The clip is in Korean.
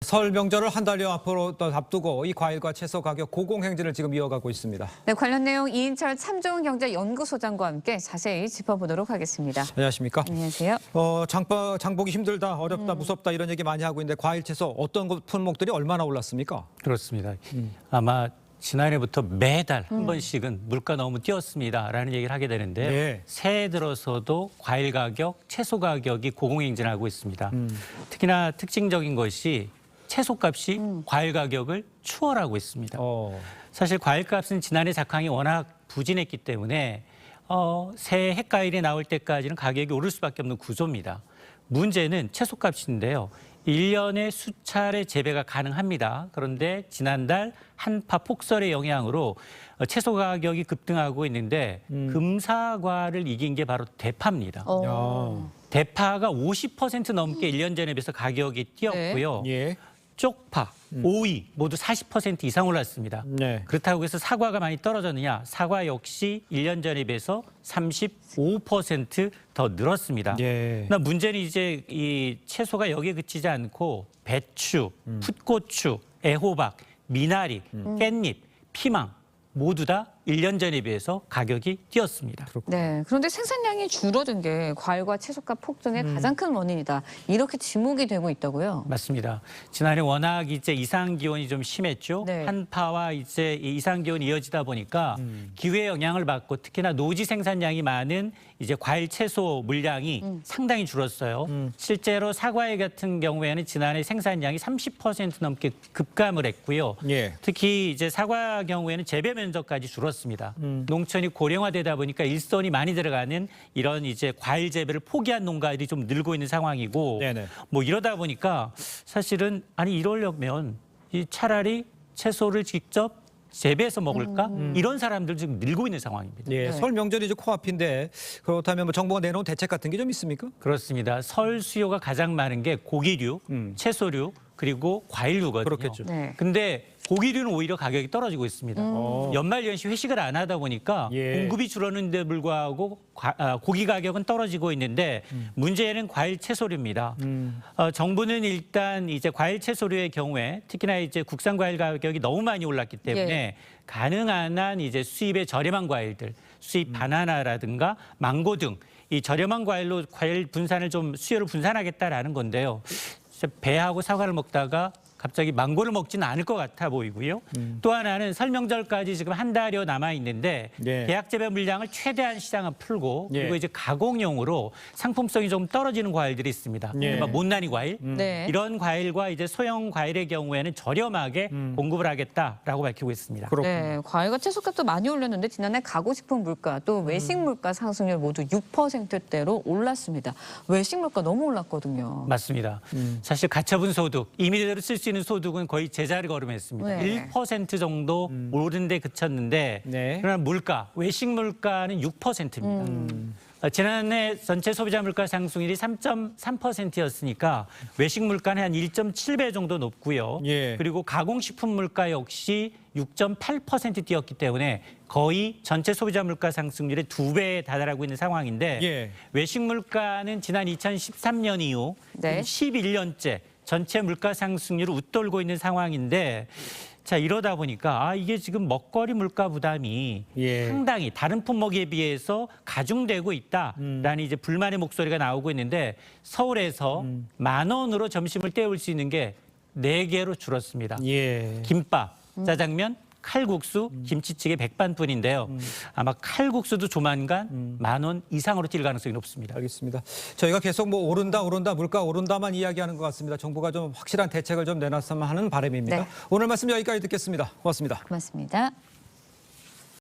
설 명절을 한 달여 앞으로 또 앞두고 이 과일과 채소 가격 고공행진을 지금 이어가고 있습니다. 네, 관련 내용 이인철 참좋은경제연구소장과 함께 자세히 짚어보도록 하겠습니다. 안녕하십니까? 안녕하세요. 장 보기 힘들다, 어렵다, 무섭다 이런 얘기 많이 하고 있는데 과일, 채소 어떤 품목들이 얼마나 올랐습니까? 그렇습니다. 아마 지난해부터 매달 한 번씩은 물가 너무 뛰었습니다라는 얘기를 하게 되는데 네. 새해 들어서도 과일 가격, 채소 가격이 고공행진하고 있습니다. 특히나 특징적인 것이 채소값이 과일 가격을 추월하고 있습니다. 사실 과일값은 지난해 작황이 워낙 부진했기 때문에 새해 햇과일이 나올 때까지는 가격이 오를 수밖에 없는 구조입니다. 문제는 채소값인데요. 1년에 수차례 재배가 가능합니다. 그런데 지난달 한파 폭설의 영향으로 채소 가격이 급등하고 있는데 금사과를 이긴 게 바로 대파입니다. 대파가 50% 넘게 1년 전에 비해서 가격이 뛰었고요. 예. 쪽파, 오이 모두 40% 이상 올랐습니다. 네. 그렇다고 해서 사과가 많이 떨어졌느냐? 사과 역시 1년 전에 비해서 35% 더 늘었습니다. 예. 그러나 문제는 이제 이 채소가 여기에 그치지 않고 배추, 풋고추, 애호박, 미나리, 깻잎, 피망 모두 다 1년 전에 비해서 가격이 뛰었습니다. 네, 그런데 생산량이 줄어든 게 과일과 채소값 폭등의 가장 큰 원인이다. 이렇게 지목이 되고 있다고요? 맞습니다. 지난해 워낙 이제 이상 기온이 좀 심했죠. 네. 한파와 이제 이 이상 기온이 이어지다 보니까 기후의 영향을 받고 특히나 노지 생산량이 많은 이제 과일 채소 물량이 상당히 줄었어요. 실제로 사과 같은 경우에는 지난해 생산량이 30% 넘게 급감을 했고요. 예. 특히 이제 사과 경우에는 재배 면적까지 줄었습니다. 농촌이 고령화되다 보니까 일손이 많이 들어가는 이런 이제 과일 재배를 포기한 농가들이 좀 늘고 있는 상황이고, 네네. 뭐 이러다 보니까 사실은 아니 이러려면 이 차라리 채소를 직접 재배해서 먹을까? 이런 사람들 지금 늘고 있는 상황입니다. 예. 네. 설 명절이 이제 코앞인데 그렇다면 뭐 정부가 내놓은 대책 같은 게 좀 있습니까? 그렇습니다. 설 수요가 가장 많은 게 고기류, 채소류, 그리고 과일류거든요. 그렇겠죠. 네. 근데 고기류는 오히려 가격이 떨어지고 있습니다. 연말연시 회식을 안 하다 보니까 예. 공급이 줄었는데 불구하고 고기 가격은 떨어지고 있는데 문제는 과일 채소류입니다. 정부는 일단 이제 과일 채소류의 경우에 특히나 이제 국산 과일 가격이 너무 많이 올랐기 때문에 예. 가능한 한 이제 수입에 저렴한 과일들, 수입 바나나라든가 망고 등 이 저렴한 과일로 과일 분산을 좀 수요를 분산하겠다라는 건데요. 배하고 사과를 먹다가 갑자기 망고를 먹지는 않을 것 같아 보이고요. 또 하나는 설 명절까지 지금 한 달여 남아 있는데 예. 계약 재배 물량을 최대한 시장을 풀고 예. 그리고 이제 가공용으로 상품성이 좀 떨어지는 과일들이 있습니다. 예. 이른바 못난이 과일. 네. 이런 과일과 이제 소형 과일의 경우에는 저렴하게 공급을 하겠다라고 밝히고 있습니다. 그렇군요. 네, 과일과 채소값도 많이 올랐는데 지난해 가구식품 물가 또 외식 물가 상승률 모두 6%대로 올랐습니다. 외식 물가 너무 올랐거든요. 맞습니다. 사실 가처분 소득, 임의대로 쓸 수 있는 소득은 거의 제자리 걸음했습니다. 네. 1% 정도 오른 데 그쳤는데 네. 그러나 물가, 외식 물가는 6%입니다. 지난해 전체 소비자 물가 상승률이 3.3%였으니까 외식 물가는 한 1.7배 정도 높고요. 예. 그리고 가공식품 물가 역시 6.8% 뛰었기 때문에 거의 전체 소비자 물가 상승률의 2배에 다다르고 있는 상황인데 예. 외식 물가는 지난 2013년 이후 네. 11년째 전체 물가 상승률을 웃돌고 있는 상황인데 자 이러다 보니까 이게 지금 먹거리 물가 부담이 예. 상당히 다른 품목에 비해서 가중되고 있다라는 이제 불만의 목소리가 나오고 있는데 서울에서 10,000원으로 점심을 때울 수 있는 게 4개로 줄었습니다. 예. 김밥, 짜장면, 칼국수, 김치찌개 백반뿐인데요. 아마 칼국수도 조만간 10,000원 이상으로 뛸 가능성이 높습니다. 알겠습니다. 저희가 계속 뭐 오른다, 물가 오른다만 이야기하는 것 같습니다. 정부가 좀 확실한 대책을 좀 내놨으면 하는 바람입니다. 네. 오늘 말씀 여기까지 듣겠습니다. 고맙습니다. 고맙습니다.